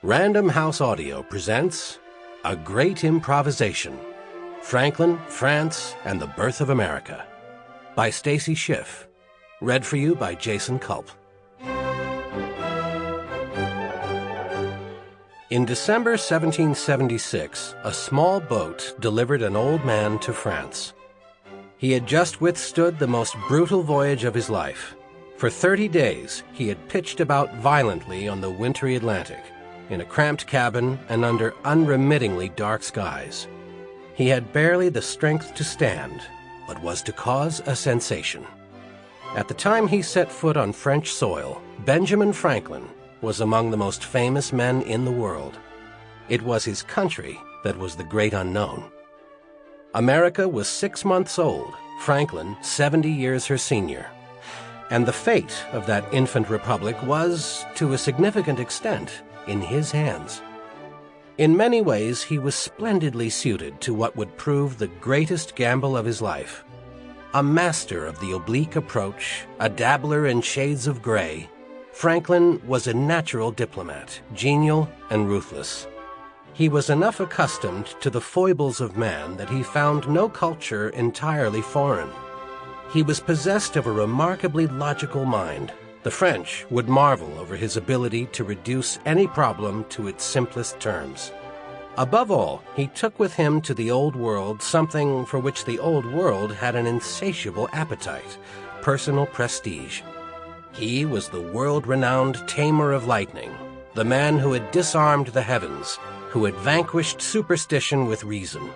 Random House Audio presents A Great Improvisation, Franklin, France, and the Birth of America, by Stacy Schiff, read for you by Jason Culp. In December 1776, a small boat delivered an old man to France. He had just withstood the most brutal voyage of his life. For 30 days, he had pitched about violently on the wintry Atlantic, in a cramped cabin and under unremittingly dark skies. He had barely the strength to stand, but was to cause a sensation. At the time he set foot on French soil, Benjamin Franklin was among the most famous men in the world. It was his country that was the great unknown. America was 6 months old, Franklin 70 years her senior. And the fate of that infant republic was, to a significant extent, in his hands. In many ways, he was splendidly suited to what would prove the greatest gamble of his life. A master of the oblique approach, a dabbler in shades of gray, Franklin was a natural diplomat, genial and ruthless. He was enough accustomed to the foibles of man that he found no culture entirely foreign. He was possessed of a remarkably logical mind. The French would marvel over his ability to reduce any problem to its simplest terms. Above all, he took with him to the Old World something for which the Old World had an insatiable appetite: personal prestige. He was the world-renowned tamer of lightning, the man who had disarmed the heavens, who had vanquished superstition with reason.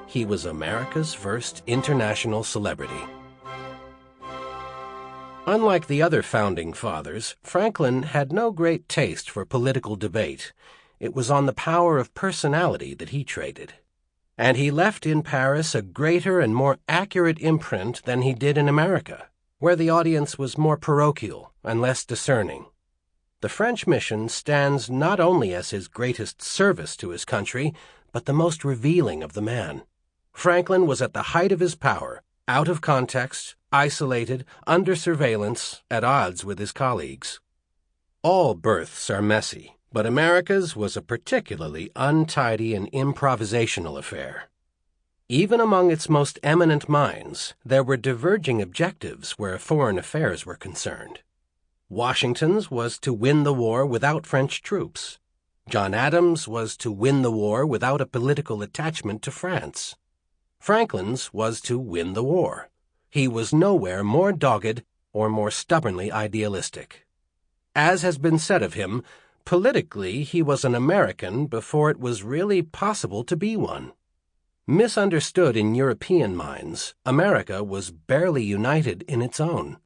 He was America's first international celebrity. Unlike the other founding fathers, Franklin had no great taste for political debate. It was on the power of personality that he traded. And he left in Paris a greater and more accurate imprint than he did in America, where the audience was more parochial and less discerning. The French mission stands not only as his greatest service to his country, but the most revealing of the man. Franklin was at the height of his power, out of context, isolated, under surveillance, at odds with his colleagues. All births are messy, but America's was a particularly untidy and improvisational affair. Even among its most eminent minds, there were diverging objectives where foreign affairs were concerned. Washington's was to win the war without French troops. John Adams was to win the war without a political attachment to France. Franklin's was to win the war. He was nowhere more dogged or more stubbornly idealistic. As has been said of him, politically he was an American before it was really possible to be one. Misunderstood in European minds, America was barely united in its own.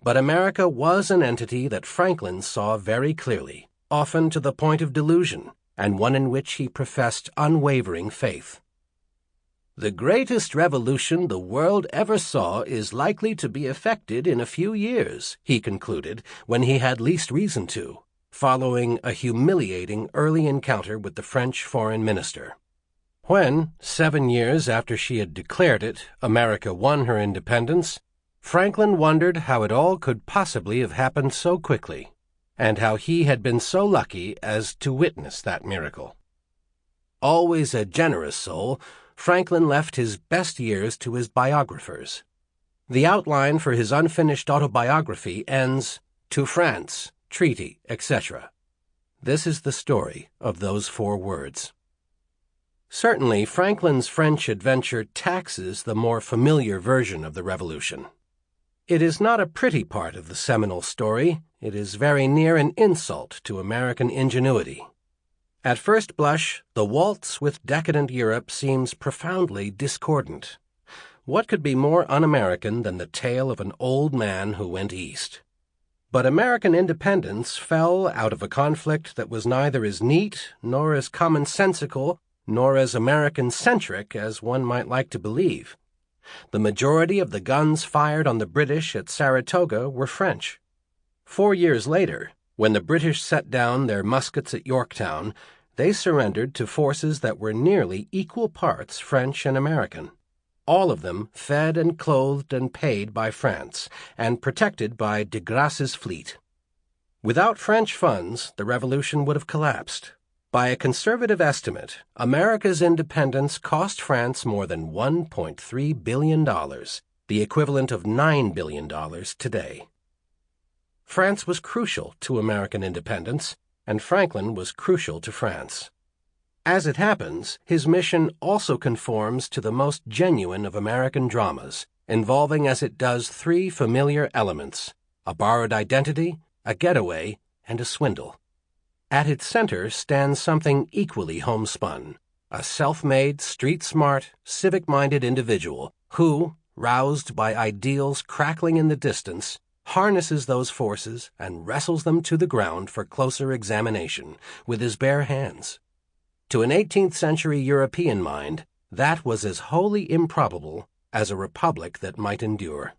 But America was an entity that Franklin saw very clearly, often to the point of delusion, and one in which he professed unwavering faith. "The greatest revolution the world ever saw is likely to be effected in a few years," he concluded, when he had least reason to, following a humiliating early encounter with the French foreign minister. When, 7 years after she had declared it, America won her independence, Franklin wondered how it all could possibly have happened so quickly, and how he had been so lucky as to witness that miracle. Always a generous soul, Franklin left his best years to his biographers. The outline for his unfinished autobiography ends, "To France, treaty, etc." This is the story of those 4 words. Certainly, Franklin's French adventure taxes the more familiar version of the Revolution. It is not a pretty part of the seminal story. It is very near an insult to American ingenuity. At first blush, the waltz with decadent Europe seems profoundly discordant. What could be more un-American than the tale of an old man who went east? But American independence fell out of a conflict that was neither as neat, nor as commonsensical, nor as American-centric as one might like to believe. The majority of the guns fired on the British at Saratoga were French. 4 years later, when the British set down their muskets at Yorktown, they surrendered to forces that were nearly equal parts French and American. all of them fed and clothed and paid by France, and protected by de Grasse's fleet. Without French funds, the revolution would have collapsed. By a conservative estimate, America's independence cost France more than $1.3 billion, the equivalent of $9 billion today. France was crucial to American independence, and Franklin was crucial to France. As it happens, his mission also conforms to the most genuine of American dramas, involving as it does three familiar elements: a borrowed identity, a getaway, and a swindle. At its center stands something equally homespun, a self-made, street-smart, civic-minded individual who, roused by ideals crackling in the distance, harnesses those forces and wrestles them to the ground for closer examination with his bare hands. To an 18th-century European mind, that was as wholly improbable as a republic that might endure.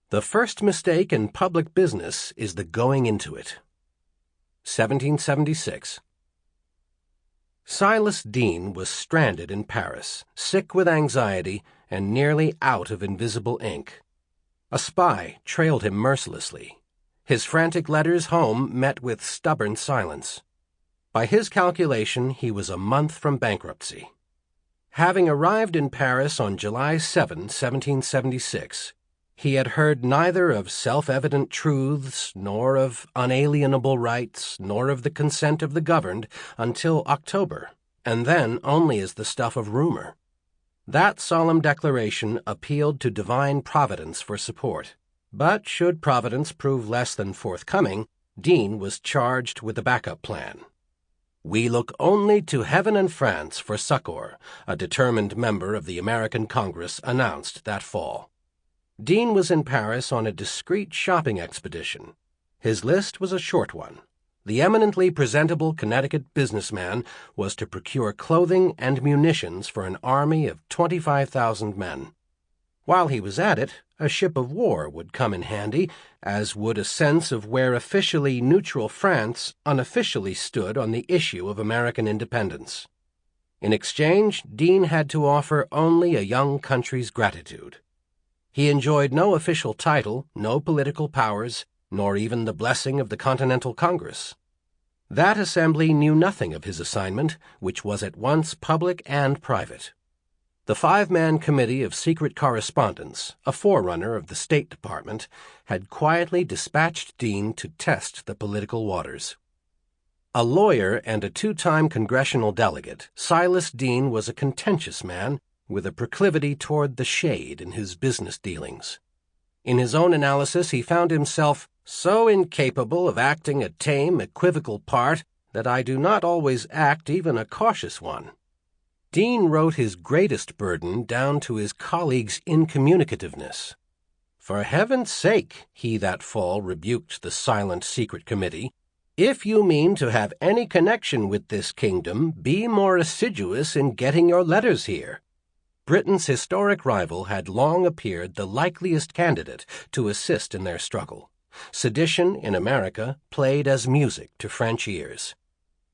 The first mistake in public business is the going into it. 1776. Silas Deane was stranded in Paris, sick with anxiety and nearly out of invisible ink. A spy trailed him mercilessly. His frantic letters home met with stubborn silence. By his calculation, he was a month from bankruptcy. Having arrived in Paris on July 7, 1776, he had heard neither of self-evident truths, nor of unalienable rights, nor of the consent of the governed until October, and then only as the stuff of rumor. That solemn declaration appealed to divine providence for support. But should providence prove less than forthcoming, Deane was charged with a backup plan. "We look only to heaven and France for succor," a determined member of the American Congress announced that fall. Deane was in Paris on a discreet shopping expedition. His list was a short one. The eminently presentable Connecticut businessman was to procure clothing and munitions for an army of 25,000 men. While he was at it, a ship of war would come in handy, as would a sense of where officially neutral France unofficially stood on the issue of American independence. In exchange, Deane had to offer only a young country's gratitude. He enjoyed no official title, no political powers, nor even the blessing of the Continental Congress. That assembly knew nothing of his assignment, which was at once public and private. The 5-man committee of secret correspondence, a forerunner of the State Department, had quietly dispatched Deane to test the political waters. A lawyer and a 2-time congressional delegate, Silas Deane was a contentious man with a proclivity toward the shade in his business dealings. In his own analysis, he found himself so incapable of acting a tame, equivocal part that I do not always act even a cautious one. Deane wrote his greatest burden down to his colleagues' incommunicativeness. "For heaven's sake," he that fall rebuked the silent secret committee, "if you mean to have any connection with this kingdom, be more assiduous in getting your letters here." Britain's historic rival had long appeared the likeliest candidate to assist in their struggle. Sedition in America played as music to French ears.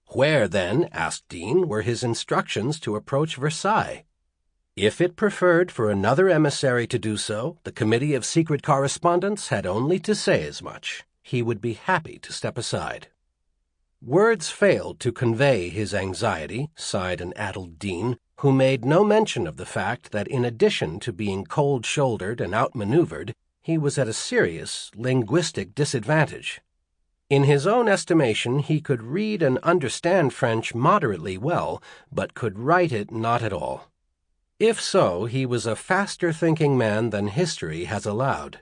Where, then, asked Deane, were his instructions to approach Versailles? If it preferred for another emissary to do so, the Committee of Secret Correspondence had only to say as much. He would be happy to step aside. Words failed to convey his anxiety, sighed an addled Deane, who made no mention of the fact that in addition to being cold-shouldered and outmaneuvered, he was at a serious linguistic disadvantage. In his own estimation, he could read and understand French moderately well, but could write it not at all. If so, he was a faster-thinking man than history has allowed.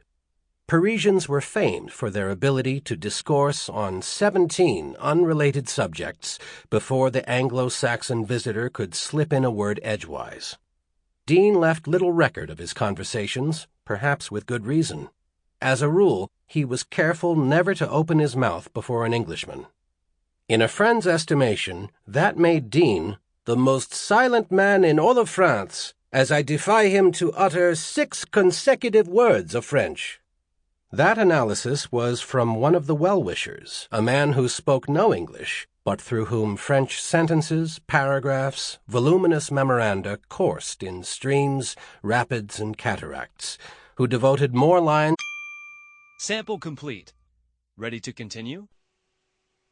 Parisians were famed for their ability to discourse on 17 unrelated subjects before the Anglo-Saxon visitor could slip in a word edgewise. Deane left little record of his conversations, perhaps with good reason. As a rule, he was careful never to open his mouth before an Englishman. In a friend's estimation, that made Deane the most silent man in all of France, as I defy him to utter 6 consecutive words of French. That analysis was from one of the well-wishers, a man who spoke no English, but through whom French sentences, paragraphs, voluminous memoranda coursed in streams, rapids, and cataracts, who devoted more lines Sample complete. Ready to continue?